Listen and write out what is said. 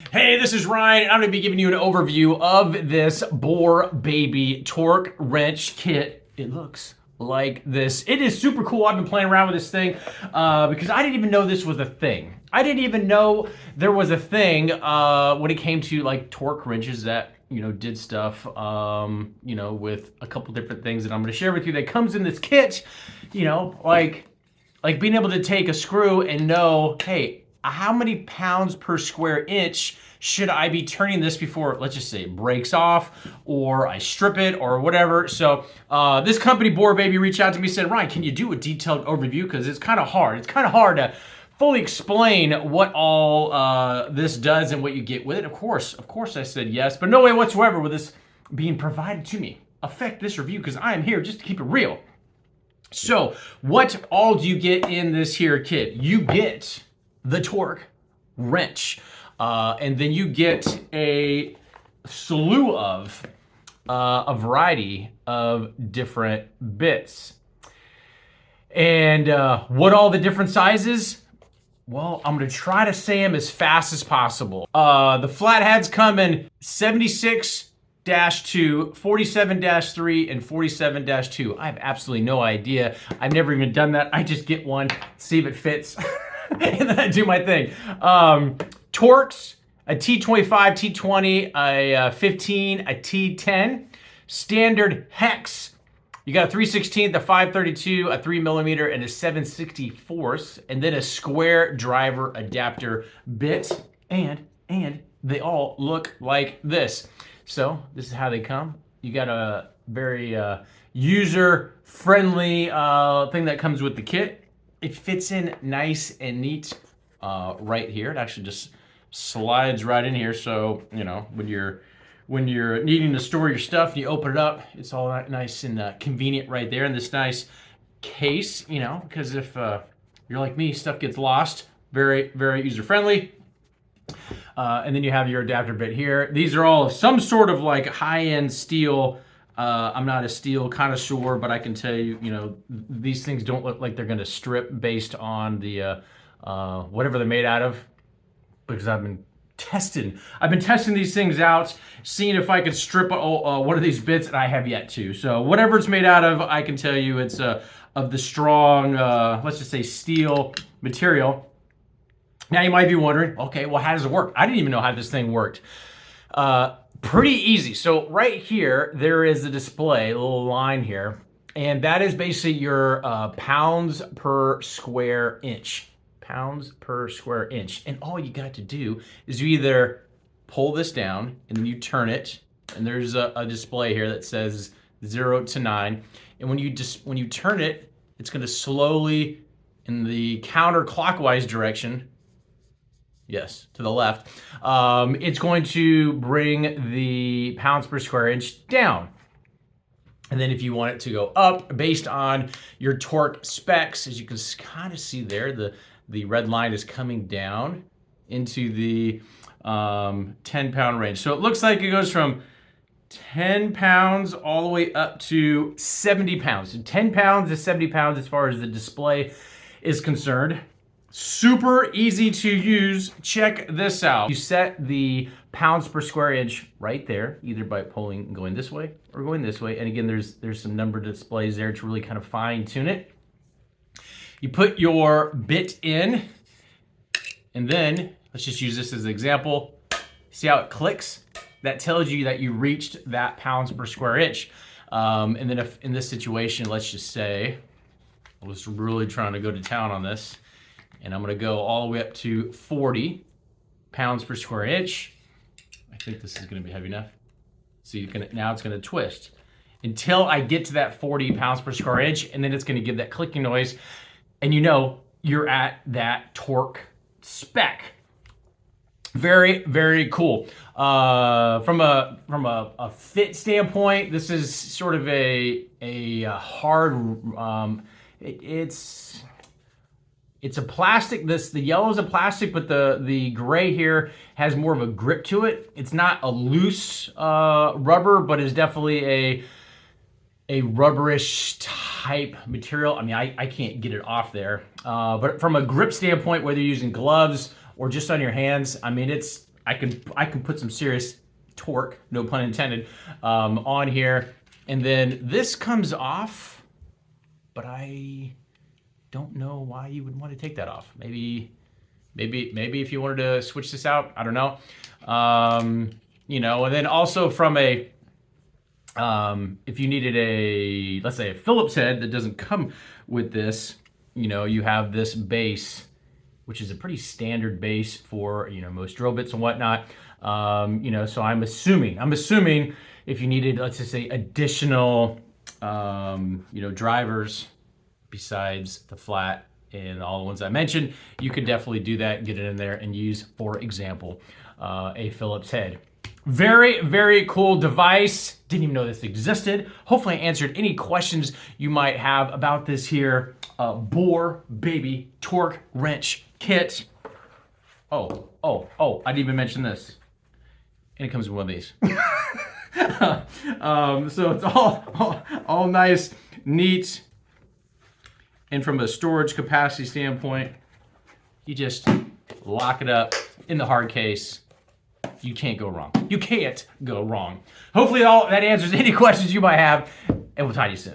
Hey, this is Ryan, and I'm going to be giving you an overview of this Boar Baby torque wrench kit. It looks like this. It is super cool. I've been playing around with this thing because I didn't even know this was a thing. I didn't even know there was a thing when it came to like torque wrenches that, you know, did stuff, you know, with a couple different things that I'm going to share with you that comes in this kit, you know, like being able to take a screw and know, hey, how many pounds per square inch should I be turning this before, let's just say, it breaks off or I strip it or whatever. So this company, Boar Baby, reached out to me and said, Ryan, can you do a detailed overview? Because it's kind of hard. It's kind of hard to fully explain what all this does and what you get with it. Of course, I said yes, but no way whatsoever with this being provided to me affect this review because I am here just to keep it real. So what all do you get in this here kit? You get the torque wrench, and then you get a slew of a variety of different bits. And what all the different sizes? Well, I'm gonna try to say them as fast as possible. The flatheads come in 76-2, 47-3, and 47-2. I have absolutely no idea. I've never even done that. I just get one, see if it fits, and then I do my thing. Torques, a T25, T20, a 15, a T10. Standard hex. You got a 3/16, a 532, a 3mm, and a 7/64, and then a square driver adapter bit, and they all look like this. So this is how they come. You got a very user-friendly thing that comes with the kit. It fits in nice and neat right here. It actually just slides right in here. So you know when you're needing to store your stuff and you open it up, it's all nice and convenient right there in this nice case. You know, because if you're like me, stuff gets lost. Very user-friendly. And then you have your adapter bit here. These are all some sort of like high-end steel. I'm not a steel connoisseur, but I can tell you, you know, these things don't look like they're going to strip based on the whatever they're made out of, because I've been testing these things out, seeing if I could strip one of these bits, and I have yet to. So whatever it's made out of, I can tell you it's of the strong, let's just say steel material. Now you might be wondering, okay, well, how does it work? I didn't even know how this thing worked. Pretty easy. So right here, there is a display, a little line here, and that is basically your pounds per square inch. Pounds per square inch. And all you got to do is you either pull this down and then you turn it, and there's a display here that says 0 to 9. And when you turn it, it's going to slowly, in the counterclockwise direction, yes, to the left, it's going to bring the pounds per square inch down. And then if you want it to go up based on your torque specs, as you can kind of see there, the red line is coming down into the 10-pound range. So it looks like it goes from 10 pounds all the way up to 70 pounds. So 10 pounds to 70 pounds as far as the display is concerned. Super easy to use. Check this out. You set the pounds per square inch right there, either by pulling and going this way or going this way. And again, there's some number displays there to really kind of fine tune it. You put your bit in, and then let's just use this as an example. See how it clicks? That tells you that you reached that pounds per square inch. And then if in this situation, let's just say, I was really trying to go to town on this, and I'm gonna go all the way up to 40 pounds per square inch. I think this is gonna be heavy enough. So now it's gonna twist until I get to that 40 pounds per square inch, and then it's gonna give that clicking noise, and you know you're at that torque spec. Very cool. From a fit standpoint, this is sort of a hard. It's a plastic. The yellow is a plastic, but the gray here has more of a grip to it. It's not a loose rubber, but it's definitely a rubberish type material. I mean, I can't get it off there. But from a grip standpoint, whether you're using gloves or just on your hands, I mean, I can put some serious torque, no pun intended, on here. And then this comes off, but I don't know why you would want to take that off. Maybe if you wanted to switch this out, I don't know. You know, and then also from a, if you needed a, let's say a Phillips head that doesn't come with this, you know, you have this base, which is a pretty standard base for, you know, most drill bits and whatnot. You know, so I'm assuming if you needed, let's just say additional, you know, drivers besides the flat and all the ones I mentioned, you could definitely do that, get it in there and use, for example, a Phillips head. Very, very cool device. Didn't even know this existed. Hopefully I answered any questions you might have about this here Boar Baby Torque Wrench Kit. Oh, I didn't even mention this. And it comes with one of these. So it's all nice, neat. And from a storage capacity standpoint, you just lock it up in the hard case. You can't go wrong. You can't go wrong. Hopefully that answers any questions you might have, and we'll talk to you soon.